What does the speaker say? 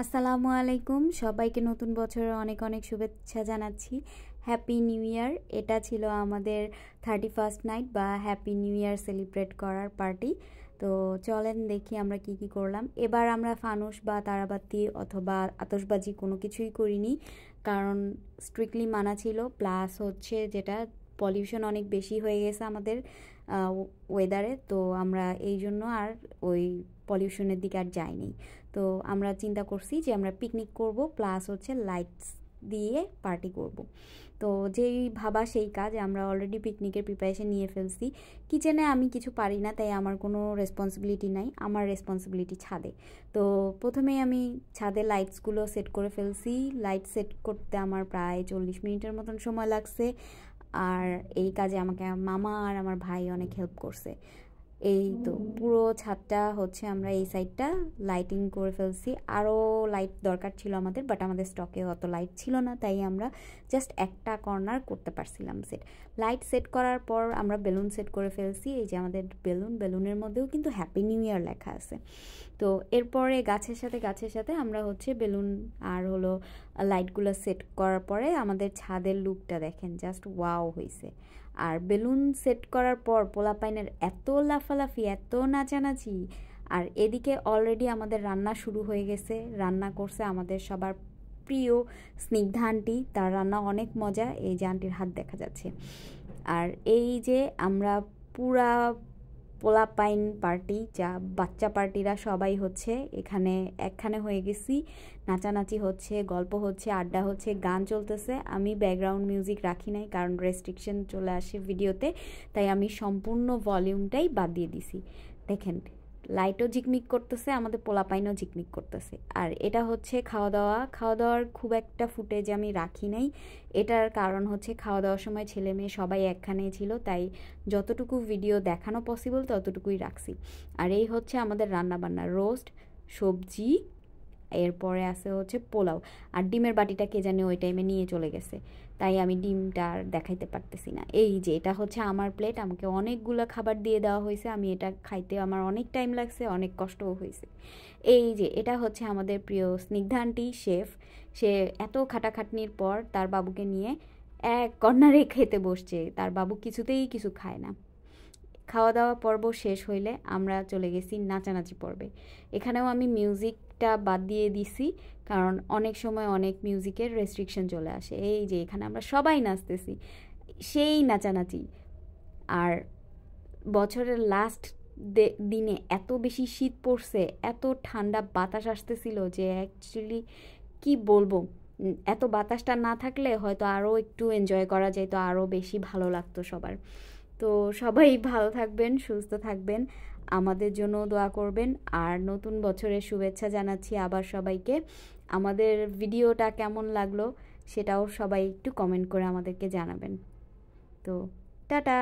আসসালামু আলাইকুম, সবাইকে নতুন বছরের অনেক অনেক শুভেচ্ছা জানাচ্ছি। Happy new year. এটা ছিল আমাদের 31st নাইট বা হ্যাপি নিউ ইয়ার সেলিব্রেট করার পার্টি। তো চলেন দেখি আমরা কি কি করলাম। এবার আমরা ফানুস বা তারাবাতি অথবা আতশবাজি কোনো কিছুই করিনি, কারণ স্ট্রিক্টলি মানা ছিল। প্লাস হচ্ছে যেটা পলিউশন অনেক বেশি হয়ে গেছে আমাদের ওয়েদারে, তো আমরা এই জন্য আর ওই পলিউশনের দিকে আর যাইনি। তো আমরা চিন্তা করছি যে আমরা পিকনিক করব, প্লাস হচ্ছে লাইটস দিয়ে পার্টি করব। তো যেই ভাবা সেই কাজ, আমরা অলরেডি পিকনিকের প্রিপারেশন নিয়ে ফেলছি। কিচেনে আমি কিছু পারি না, তাই আমার কোনো রেসপন্সিবিলিটি নাই, আমার রেসপন্সিবিলিটি ছাদে। তো প্রথমেই আমি ছাদে লাইটসগুলো সেট করে ফেলছি। লাইট সেট করতে আমার প্রায় 40 মিনিটের মতন সময় লাগছে, আর এই কাজে আমাকে মামা আর আমার ভাই অনেক হেল্প করছে। এই তো পুরো ছাদটা হচ্ছে আমরা এই সাইডটা লাইটিং করে ফেলছি। আরও লাইট দরকার ছিল আমাদের, বাট আমাদের স্টকে অত লাইট ছিল না, তাই আমরা জাস্ট একটা কর্নার করতে পারছিলাম সেট। লাইট সেট করার পর আমরা বেলুন সেট করে ফেলছি। এই যে আমাদের বেলুনের মধ্যেও কিন্তু হ্যাপি নিউ ইয়ার লেখা আছে। তো এরপরে গাছের সাথে আমরা হচ্ছে বেলুন আর হলো লাইটগুলো সেট করার পরে আমাদের ছাদের লুকটা দেখেন, জাস্ট ওয়াও হয়েছে। আর বেলুন সেট করার পর পোলাপাইনের এত লাফালাফি, এত নাচানাচি। আর এদিকে অলরেডি আমাদের রান্না শুরু হয়ে গেছে। রান্না করছে আমাদের সবার প্রিয় স্নিগ্ধা আন্টি। তার রান্না অনেক মজা, এই যে আন্টির হাত দেখা যাচ্ছে। আর এই যে আমরা পুরা পোলাপাইন পার্টি, যা বাচ্চা পার্টিরা সবাই হচ্ছে একখানে হয়ে গেছি। নাচানাচি হচ্ছে, গল্প হচ্ছে, আড্ডা হচ্ছে, গান চলতেছে। আমি ব্যাকগ্রাউন্ড মিউজিক রাখি নাই, কারণ রেস্ট্রিকশন চলে আসে ভিডিওতে, তাই আমি সম্পূর্ণ ভলিউমটাই বাদ দিয়ে দিছি। দেখেন, লাইটও ঝিকমিক করতেছে, আমাদের পোলাপাইনও ঝিকমিক করতেছে। আর এটা হচ্ছে খাওয়া দাওয়ার খুব একটা ফুটেজ আমি রাখি নাই। এটার কারণ হচ্ছে খাওয়া দাওয়ার সময় ছেলে মেয়ে সবাই একখানে ছিল, তাই যতটুকু ভিডিও দেখানো পসিবল ততটুকুই রাখছি। আর এই হচ্ছে আমাদের রান্নাবান্না, রোস্ট, সবজি, এরপরে আছে হচ্ছে পোলাও। আর ডিমের বাটিটা কে জানে ওই টাইমে নিয়ে চলে গেছে, তাই আমি ডিমটা আর দেখাইতে পারতেছি না। এই যে এটা হচ্ছে আমার প্লেট, আমাকে অনেকগুলো খাবার দিয়ে দেওয়া হয়েছে। আমি এটা খাইতে আমার অনেক টাইম লাগছে, অনেক কষ্টও হয়েছে। এই যে এটা হচ্ছে আমাদের প্রিয় স্নিগ্ধা আন্টি, শেফ। সে এত খাটাখাটনির পর তার বাবুকে নিয়ে এক কর্নারে খেতে বসছে। তার বাবু কিছুতেই কিছু খায় না। খাওয়া দাওয়া পর্ব শেষ হইলে আমরা চলে গেছি নাচানাচি পর্বে। এখানেও আমি মিউজিকটা বাদ দিয়ে দিছি, কারণ অনেক সময় অনেক মিউজিকের রেস্ট্রিকশন চলে আসে। এই যে এখানে আমরা সবাই নাচতেছি, সেই নাচানাচি। আর বছরের লাস্ট দিনে এত বেশি শীত পড়ছে, এত ঠান্ডা বাতাস আসতেছিল যে অ্যাকচুয়ালি কি বলবো, এত বাতাসটা না থাকলে হয়তো আরও একটু এনজয় করা যেত, আরও বেশি ভালো লাগতো সবার। তো সবাই ভালো থাকবেন, সুস্থ থাকবেন, আমাদের জন্য দোয়া করবেন। আর নতুন বছরের শুভেচ্ছা জানাচ্ছি আবার সবাইকে। আমাদের ভিডিওটা কেমন লাগলো সেটাও সবাই একটু কমেন্ট করে আমাদেরকে জানাবেন। তো টাটা।